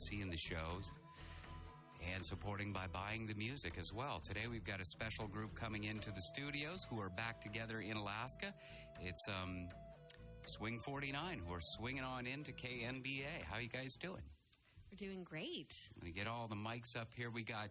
seeing the shows, and supporting by buying the music as well. Today we've got a special group coming into the studios who are back together in Alaska. It's Swing 49 who are swinging on into knba. How you guys doing? We're doing great. I'm going to get all the mics up here. We got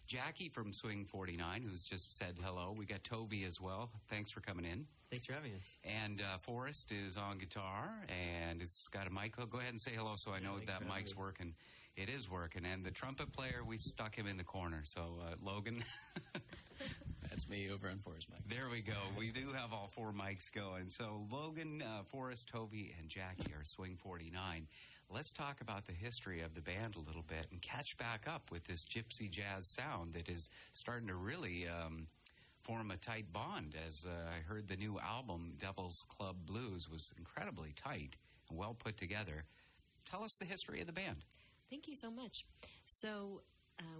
Jackie from Swing 49 who's just said hello. We got Tovi as well. Thanks for coming in. Thanks for having us. And Forrest is on guitar, and it's got a mic. Go ahead and say hello so I know that mic's working. It is working. And the trumpet player, we stuck him in the corner. So, Logan. That's me over on Forrest mic. There we go. We do have all four mics going. So, Logan, Forrest, Tovi, and Jackie are Swing 49. Let's talk about the history of the band a little bit and catch back up with this gypsy jazz sound that is starting to really form a tight bond. As I heard the new album, Devilsclub Blues, was incredibly tight and well put together. Tell us the history of the band. Thank you so much. So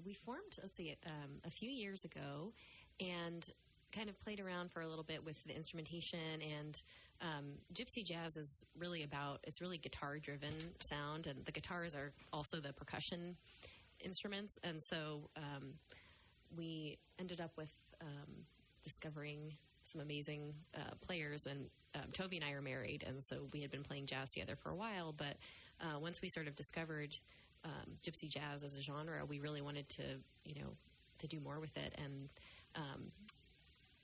we formed, a few years ago, and kind of played around for a little bit with the instrumentation. And gypsy jazz is really it's really guitar-driven sound, and the guitars are also the percussion instruments. And so we ended up with discovering some amazing players, and Tovi and I are married, and so we had been playing jazz together for a while, but once we sort of discovered gypsy jazz as a genre, we really wanted to do more with it and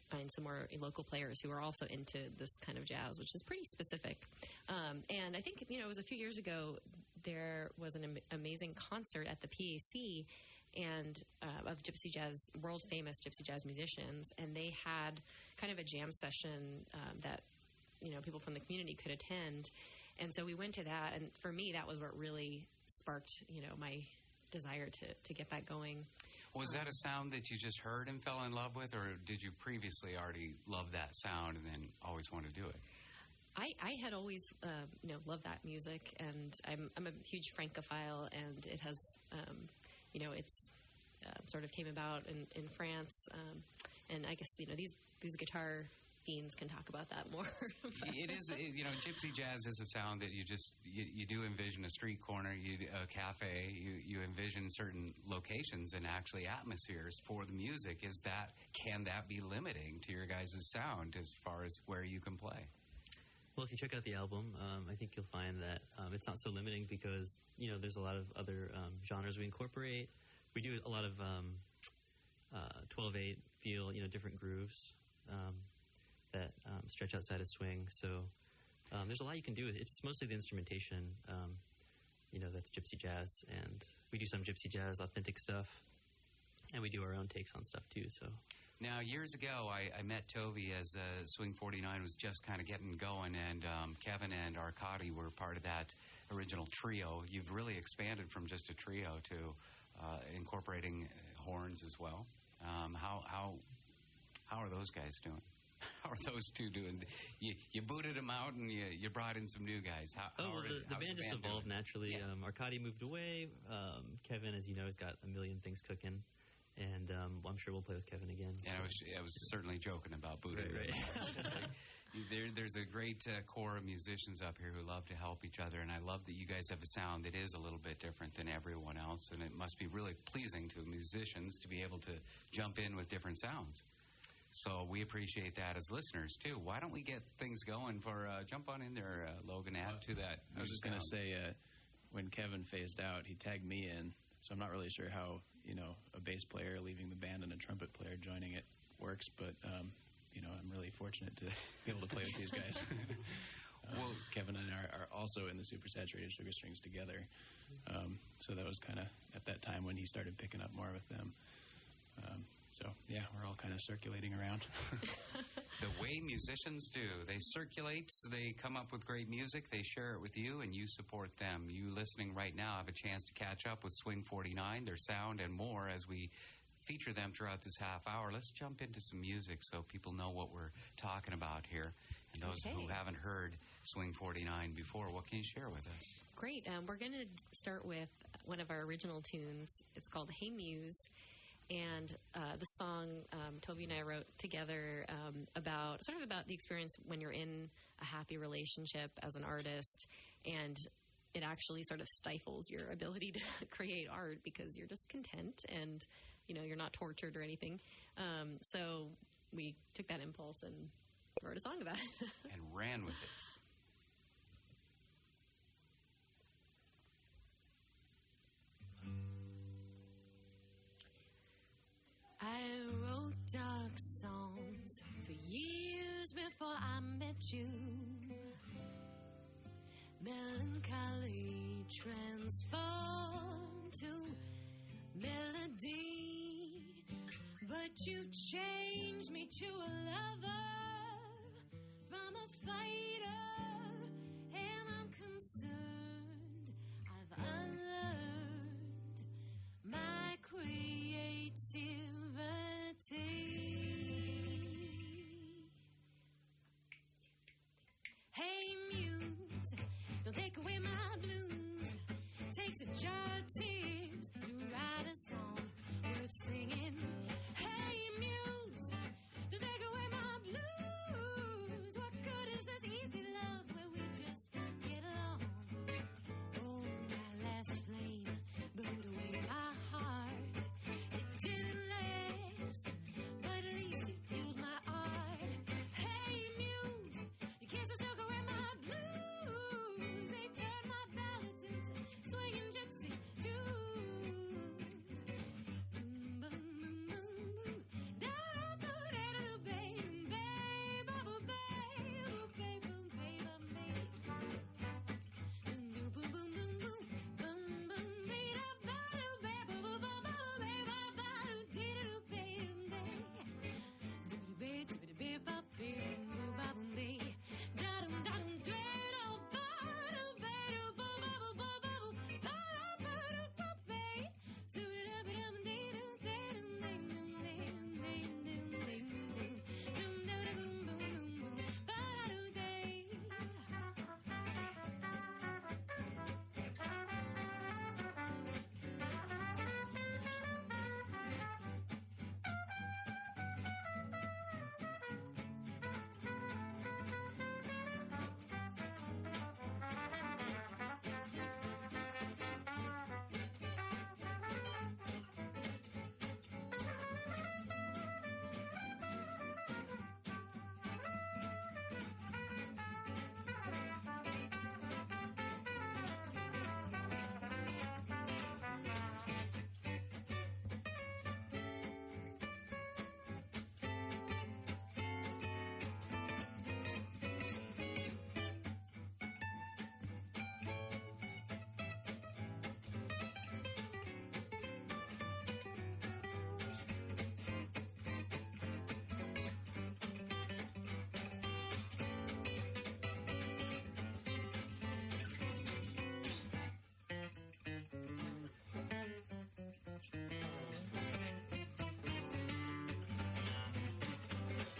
find some more local players who are also into this kind of jazz, which is pretty specific. And I think, it was a few years ago, there was an amazing concert at the PAC and of gypsy jazz, world famous gypsy jazz musicians, and they had kind of a jam session that people from the community could attend. And so we went to that, and for me, that was what really sparked my desire to get that going. Was that a sound that you just heard and fell in love with, or did you previously already love that sound and then always want to do it? I had always, loved that music, and I'm a huge Francophile, and it has, it's sort of came about in France, and I guess these guitar fiends can talk about that more. It is, gypsy jazz is a sound that you do envision a street corner, a cafe, you envision certain locations and actually atmospheres for the music. Can that be limiting to your guys' sound as far as where you can play? Well, if you check out the album, I think you'll find that it's not so limiting because, there's a lot of other genres we incorporate. We do a lot of 12/8 feel, different grooves that stretch outside of swing. So there's a lot you can do with it. It's mostly the instrumentation, that's gypsy jazz. And we do some gypsy jazz, authentic stuff. And we do our own takes on stuff, too. So now, years ago, I met Tovi as Swing 49 was just kind of getting going, and Kevin and Arkady were part of that original trio. You've really expanded from just a trio to incorporating horns as well. How are those guys doing? How are those two doing? You booted them out and you brought in some new guys. The band just evolved naturally. Yeah. Arkady moved away. Kevin, as you know, has got a million things cooking. And I'm sure we'll play with Kevin again. Yeah, I was certainly joking about booting. Right. There's a great core of musicians up here who love to help each other, and I love that you guys have a sound that is a little bit different than everyone else, and it must be really pleasing to musicians to be able to jump in with different sounds. So we appreciate that as listeners, too. Why don't we get things going for jump on in there, Logan, add to that. I was just going to say, when Kevin phased out, he tagged me in. So I'm not really sure how, a bass player leaving the band and a trumpet player joining it works, but, I'm really fortunate to be able to play with these guys. Well, Kevin and I are also in the Super Saturated Sugar Strings together. So that was kind of at that time when he started picking up more with them. So, yeah, we're all kind of circulating around. The way musicians do. They circulate, they come up with great music, they share it with you, and you support them. You listening right now have a chance to catch up with Swing 49, their sound, and more as we feature them throughout this half hour. Let's jump into some music so people know what we're talking about here. And those who haven't heard Swing 49 before, what can you share with us? Great. We're going to start with one of our original tunes. It's called Hey Muse. And the song Tovi and I wrote together about the experience when you're in a happy relationship as an artist, and it actually sort of stifles your ability to create art because you're just content and, you're not tortured or anything. So we took that impulse and wrote a song about it. And ran with it. I wrote dark songs for years before I met you. Melancholy transformed to melody, but you changed me to a lover from a fighter, and I'm concerned I've unlearned my creativity. Hey Muse, don't take away my blues. Takes a jar of tears to write a song worth singing. Hey Muse, don't take away my blues. What good is this easy love where we just get along? Oh, my last flame burned away my heart. It didn't last, but at least it fueled my art. Hey Muse, your kisses took away my blues. They turned my ballads into swinging gypsy tunes. Boom, boom, boom, boom, boom. Da da da da da baby, baby, bubble, baby, baby, baby, baby. Boom, boom, boom, boom, boom, boom, boom, baby, da da baby, bubble, bubble, baby, bubble, dee da baby, zippity baby, zippity baby, bop, baby, boo, bubble, baby. Da dum da dum, dreidel, bottle, baby, boo, bubble, boo, bubble, bottle, bottle, pop, baby. Zoom it up, dum, dee dum, dee dum, dee dum, dee dum, dee dum, dee dum, dum, da da boom, boom, boom, boom, ba da do day.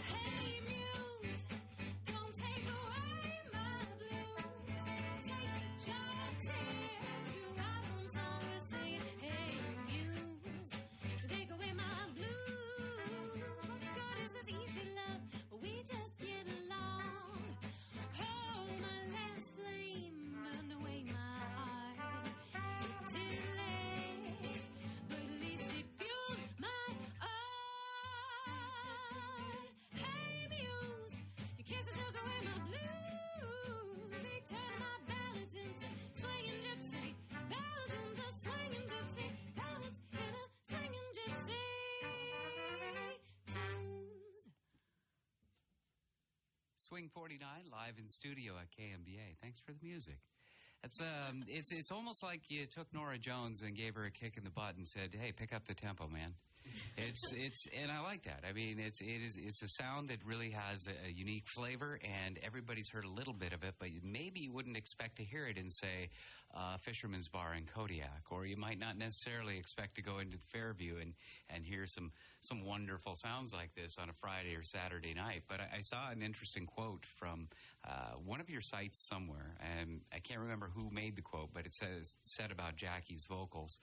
Hey Muse, don't take away my blues. Takes a jar of tears to write one song worth singing. Hey Muse, don't take away my blues. What good is this easy love where we just get along? Oh, my last flame burned away my heart. It didn't last, but at least it fueled my art. Hey Muse, your kisses took away my blues. They turned my ballads into swinging gypsy ballads into swinging gypsy ballads into swinging gypsy tunes. Swing 49 live in studio at KMBA. Thanks for the music. It's almost like you took Norah Jones and gave her a kick in the butt and said, "Hey, pick up the tempo, man." And I like that. I mean, it's a sound that really has a unique flavor, and everybody's heard a little bit of it, but maybe you wouldn't expect to hear it in, say, Fisherman's Bar in Kodiak, or you might not necessarily expect to go into Fairview and hear some wonderful sounds like this on a Friday or Saturday night. But I saw an interesting quote from one of your sites somewhere, and I can't remember who made the quote, but it said about Jackie's vocals,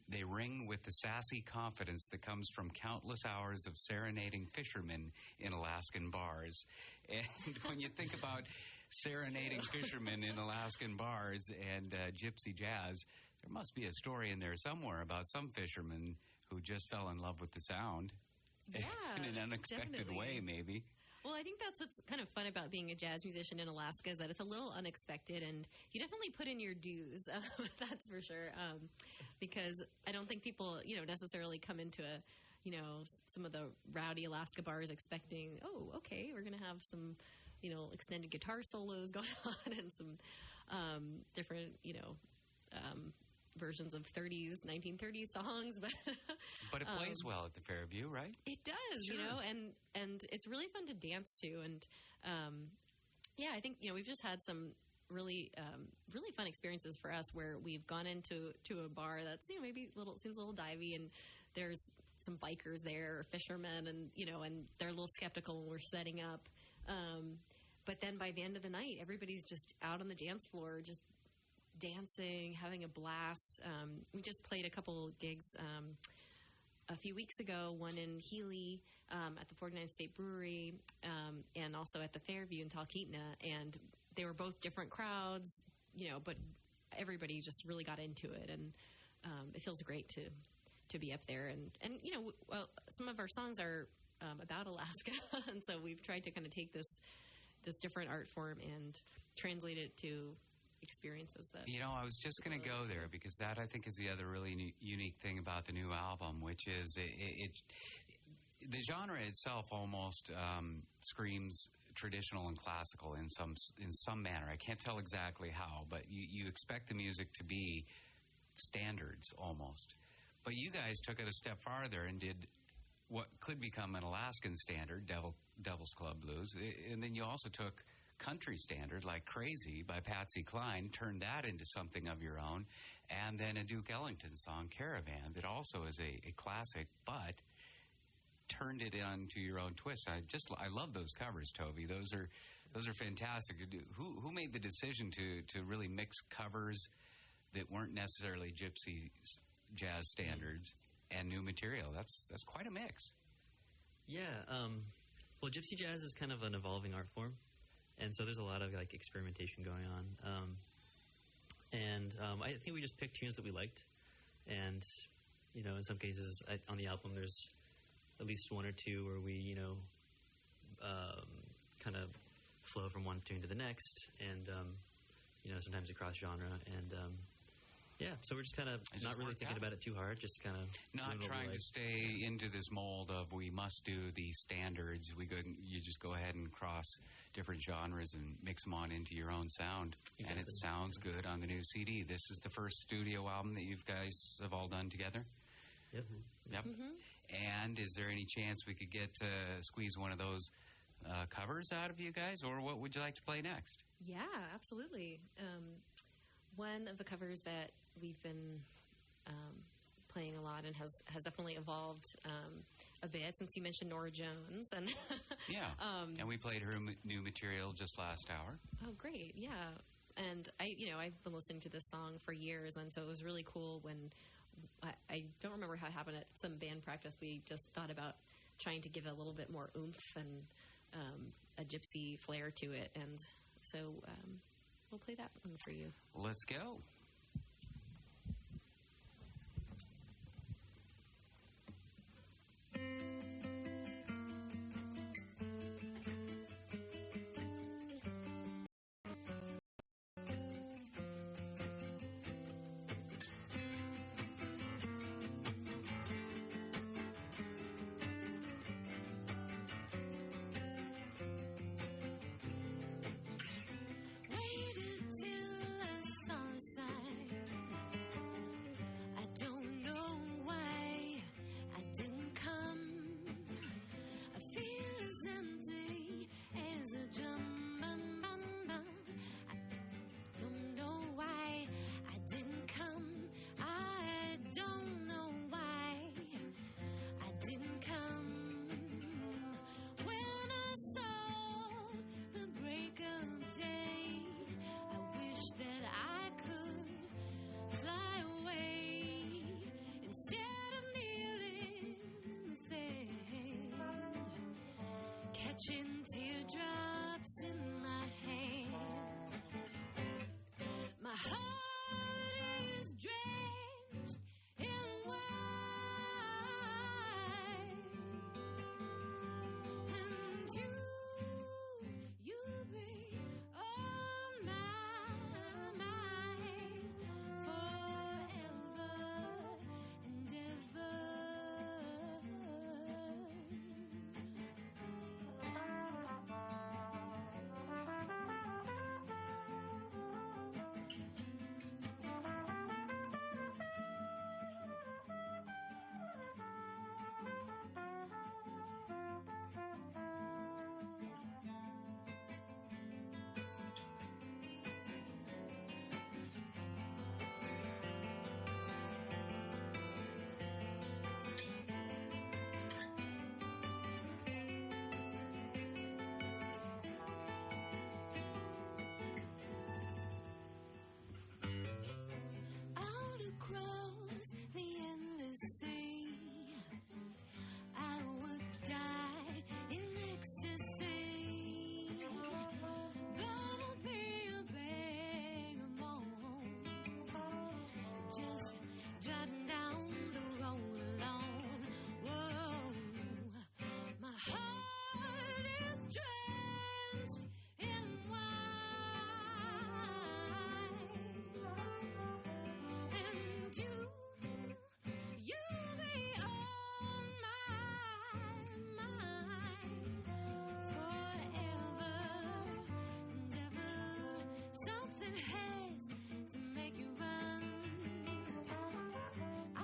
they ring with the sassy confidence that comes from countless hours of serenading fishermen in Alaskan bars. And when you think about serenading fishermen in Alaskan bars and gypsy jazz. There must be a story in there somewhere about some fishermen who just fell in love with the sound. Yeah, in an unexpected definitely. way, maybe. Well, I think that's what's kind of fun about being a jazz musician in Alaska is that it's a little unexpected, and you definitely put in your dues. That's for sure. Because I don't think people, necessarily come into some of the rowdy Alaska bars expecting, oh, okay, we're going to have some, extended guitar solos going on and some different, versions of 1930s songs, but it plays well at the Fairview, right? It does, sure. and it's really fun to dance to, and I think we've just had some really fun experiences for us where we've gone into a bar that's maybe seems a little divey, and there's some bikers there or fishermen, and and they're a little skeptical when we're setting up, but then by the end of the night, everybody's just out on the dance floor, just dancing, having a blast. We just played a couple gigs a few weeks ago, one in Healy at the 49th State Brewery and also at the Fairview in Talkeetna, and they were both different crowds, but everybody just really got into it, and it feels great to be up there. And well, some of our songs are about Alaska, and so we've tried to kind of take this different art form and translate it to experiences that I was just going to go there because that I think is the other really unique thing about the new album, which is the genre itself almost screams traditional and classical in some manner. I can't tell exactly how, but you expect the music to be standards almost. But you guys took it a step farther and did what could become an Alaskan standard, Devilsclub Blues, and then you also took country standard like Crazy by Patsy Cline, turned that into something of your own, and then a Duke Ellington song, Caravan, that also is a classic, but turned it onto your own twist. I love those covers, Tovi. Those are fantastic. Who made the decision to really mix covers that weren't necessarily gypsy jazz standards and new material? That's quite a mix. Yeah. Well, gypsy jazz is kind of an evolving art form. And so there's a lot of experimentation going on, I think we just picked tunes that we liked, and in some cases on the album there's at least one or two where we kind of flow from one tune to the next, and sometimes across genre, and so we're just kind of not really thinking about it too hard, just kind of not trying to stay into this mold of we must do these standards. You just go ahead and cross different genres and mix them on into your own sound. Exactly. And it sounds good on the new CD. This is the first studio album that you guys have all done together? Yep. Mm-hmm. And is there any chance we could get squeeze one of those covers out of you guys, or what would you like to play next? Yeah, absolutely. One of the covers that we've been playing a lot and has definitely evolved a bit since you mentioned Norah Jones, and and we played her new material just last hour. Oh, great! Yeah, and I've been listening to this song for years, and so it was really cool when I don't remember how it happened at some band practice. We just thought about trying to give it a little bit more oomph and a gypsy flair to it, and so we'll play that one for you. Let's go. Catching teardrops in my hand. heart is drenched in wine, and you'll be on my mind forever and ever. Out across the endless sea, I would die in ecstasy, but I'll be a vagabond, just driving down the road alone. Whoa, my heart is drenched in wine, and you'll be on my mind forever and ever. Something has to make you run. I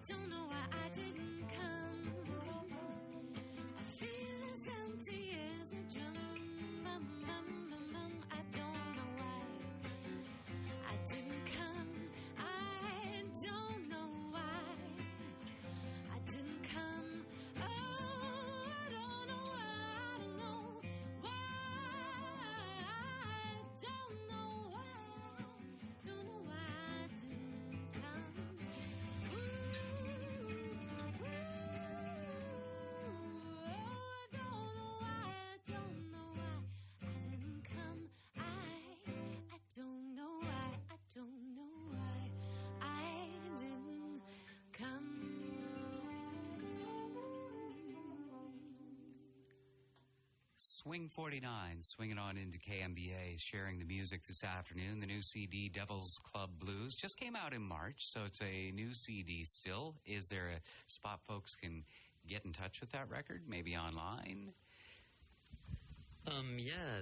don't know why I didn't come. I feel as empty as a drum. I don't know why I didn't come. I don't know why I didn't come. Oh, I don't know why. I don't know why. I don't know why. Don't know why I didn't come. Ooh, ooh, I don't know why. I don't know why I didn't come. I don't know why. I don't know why I didn't come. Swing 49, swinging on into KMBA, sharing the music this afternoon. The new CD, Devilsclub Blues, just came out in March, so it's a new CD still. Is there a spot folks can get in touch with that record, maybe online? Yeah,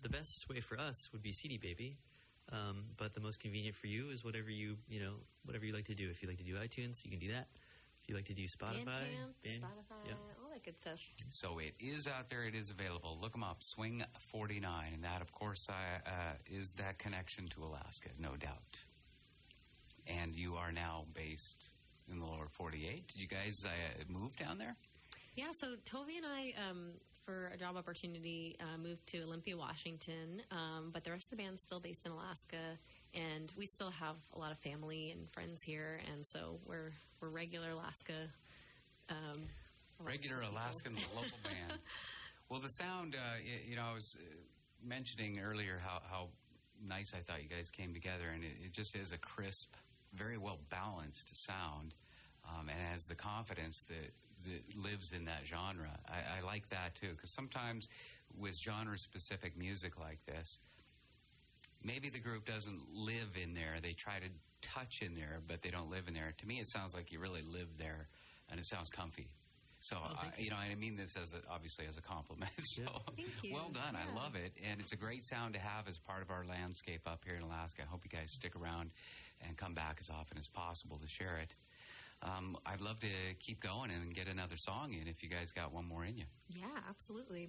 the best way for us would be CD Baby, but the most convenient for you is whatever you like to do. If you like to do iTunes, you can do that. If you like to do Spotify, Bandcamp, Spotify, yep. all that good stuff. So it is out there. It is available. Look them up, Swing 49. And that, of course, is that connection to Alaska, no doubt. And you are now based in the lower 48. Did you guys move down there? Yeah, so Tovi and I, for a job opportunity, moved to Olympia, Washington, but the rest of the band's still based in Alaska, and we still have a lot of family and friends here, and so we're regular Alaska. Regular Alaskan local band. Well, the sound, I was mentioning earlier how nice I thought you guys came together, and it just is a crisp, very well balanced sound, and has the confidence that lives in that genre. I like that too, because sometimes with genre-specific music like this, maybe the group doesn't live in there. They try to touch in there, but they don't live in there. To me, it sounds like you really live there, and it sounds comfy. So, I mean this obviously as a compliment. So, thank you. Well done. Yeah. I love it, and it's a great sound to have as part of our landscape up here in Alaska. I hope you guys stick around and come back as often as possible to share it. I'd love to keep going and get another song in if you guys got one more in you. Yeah, absolutely.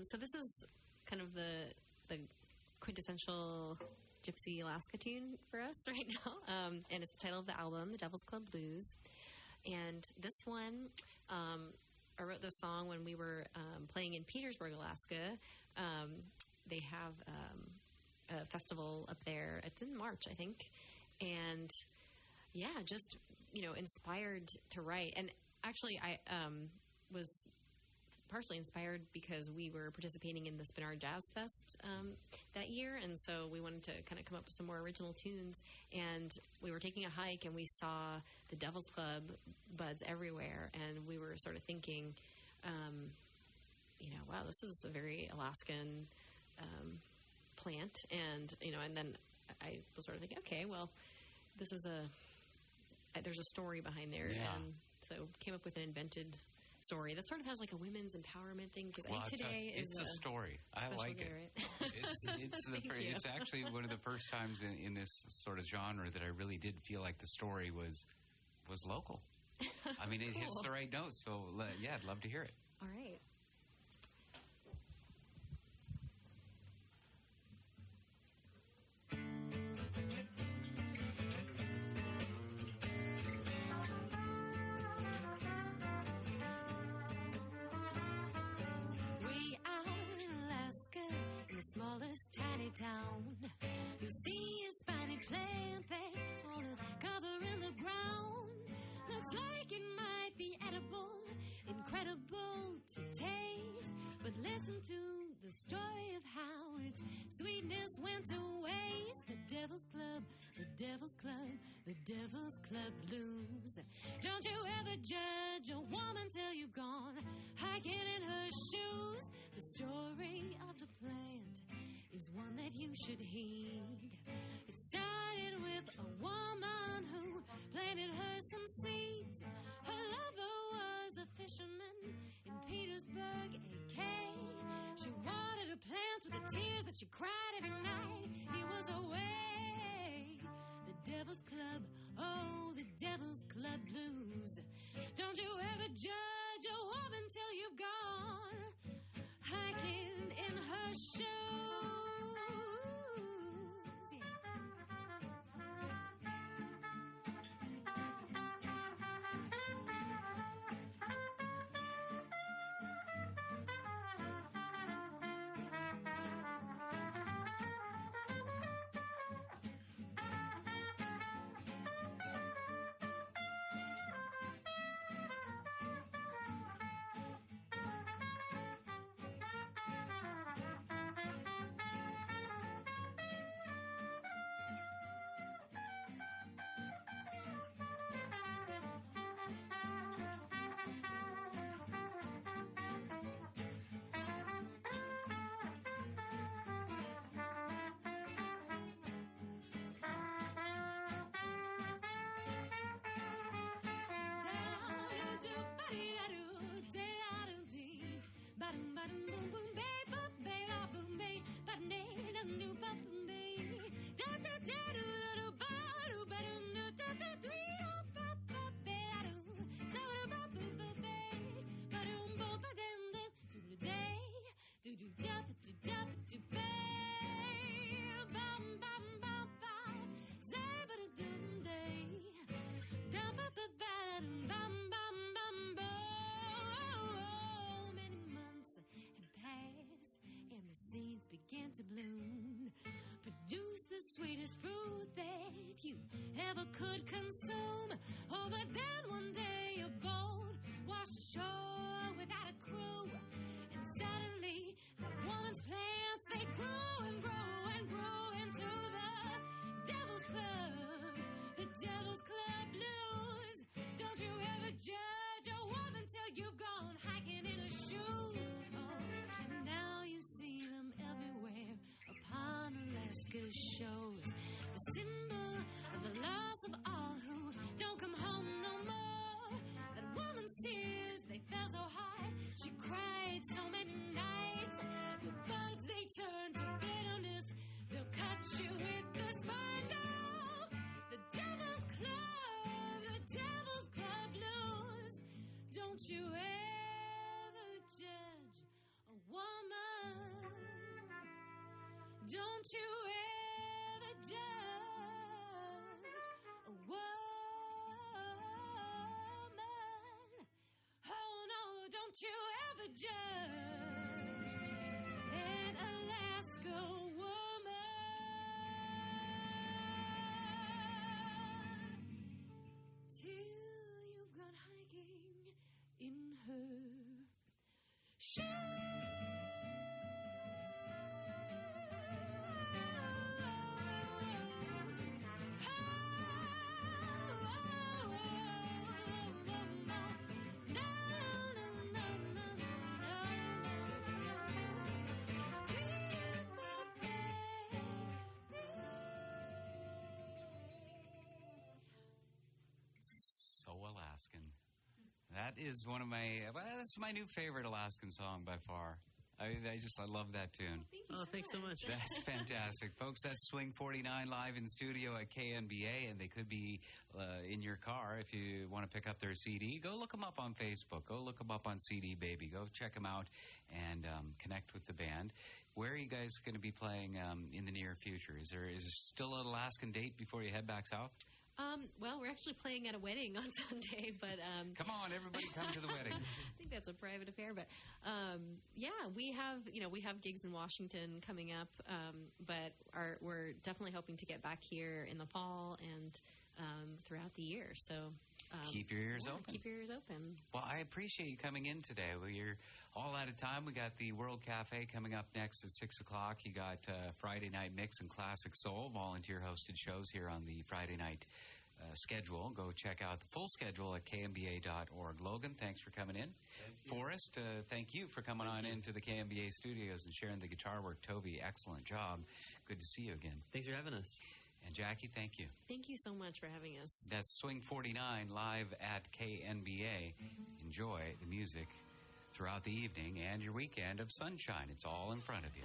So this is kind of the quintessential gypsy Alaska tune for us right now, and it's the title of the album, The Devilsclub Blues. And this one, I wrote this song when we were playing in Petersburg, Alaska. They have a festival up there. It's in March, I think. And yeah, just, inspired to write. And actually, I was partially inspired because we were participating in the Spinard Jazz Fest that year, and so we wanted to kind of come up with some more original tunes. And we were taking a hike, and we saw the Devilsclub buds everywhere, and we were sort of thinking, wow, this is a very Alaskan plant, and then I was sort of thinking, okay, well, this is there's a story behind there, and so came up with an invented story that sort of has like a women's empowerment thing, because today it's a story. I like it. Right? It's actually one of the first times in this sort of genre that I really did feel like the story was local. I mean, it hits the right notes. So I'd love to hear it. All right. Smallest tiny town, you see a spiny plant that's all covering the ground. Looks like it might be edible, incredible to taste, but listen to the story of how its sweetness went to waste. The Devilsclub, the Devilsclub, the Devilsclub Blues. Don't you ever judge a woman till you've gone hiking in her shoes. The story of the plant is one that you should heed. It started with a woman who planted her some seeds. Her lover was a fisherman in Petersburg, AK. She watered her plants with the tears that she cried every night. He was away. The Devilsclub, oh, the Devilsclub Blues. Don't you ever judge a woman till you've gone hiking in her shoes. Began to bloom, produce the sweetest fruit that you ever could consume. Oh, but then one day a boat washed ashore without a crew, and suddenly the woman's plants, they grew and grew and grew into the Devilsclub, the Devilsclub Blues. Don't you ever judge a woman till you've gone hiking in her shoes. Oh, and now you see them everywhere upon Alaska's shores. The symbol of the loss of all who don't come home no more. That woman's tears, they fell so hard, she cried so many nights. The bugs, they turn to bitterness, they'll cut you with the spines. Oh, the Devilsclub, the Devilsclub Blues. Don't you ever judge a woman. Don't you ever judge a woman. Oh no, don't you ever judge an Alaska woman till you've gone hiking in her shoes. So Alaskan. That is one of that's my new favorite Alaskan song by far. I love that tune. Thanks so much. That's fantastic. Folks, that's Swing 49 live in studio at KNBA, and they could be in your car if you want to pick up their CD. Go look them up on Facebook. Go look them up on CD Baby. Go check them out and connect with the band. Where are you guys going to be playing in the near future? Is there still an Alaskan date before you head back south? Well, we're actually playing at a wedding on Sunday, but come on, everybody, come to the wedding. I think that's a private affair, but yeah, we have gigs in Washington coming up, but we're definitely hoping to get back here in the fall and throughout the year. So keep your ears open. Keep your ears open. Well, I appreciate you coming in today. We're all out of time. We got the World Cafe coming up next at 6 o'clock. You got Friday Night Mix and Classic Soul, volunteer-hosted shows here on the Friday night schedule. Go check out the full schedule at knba.org. Logan, thanks for coming in. Forrest, thank you for coming into the KNBA studios and sharing the guitar work. Tovi, excellent job. Good to see you again. Thanks for having us. And Jackie, thank you. Thank you so much for having us. That's Swing 49 live at KNBA. Enjoy the music throughout the evening and your weekend of sunshine. It's all in front of you.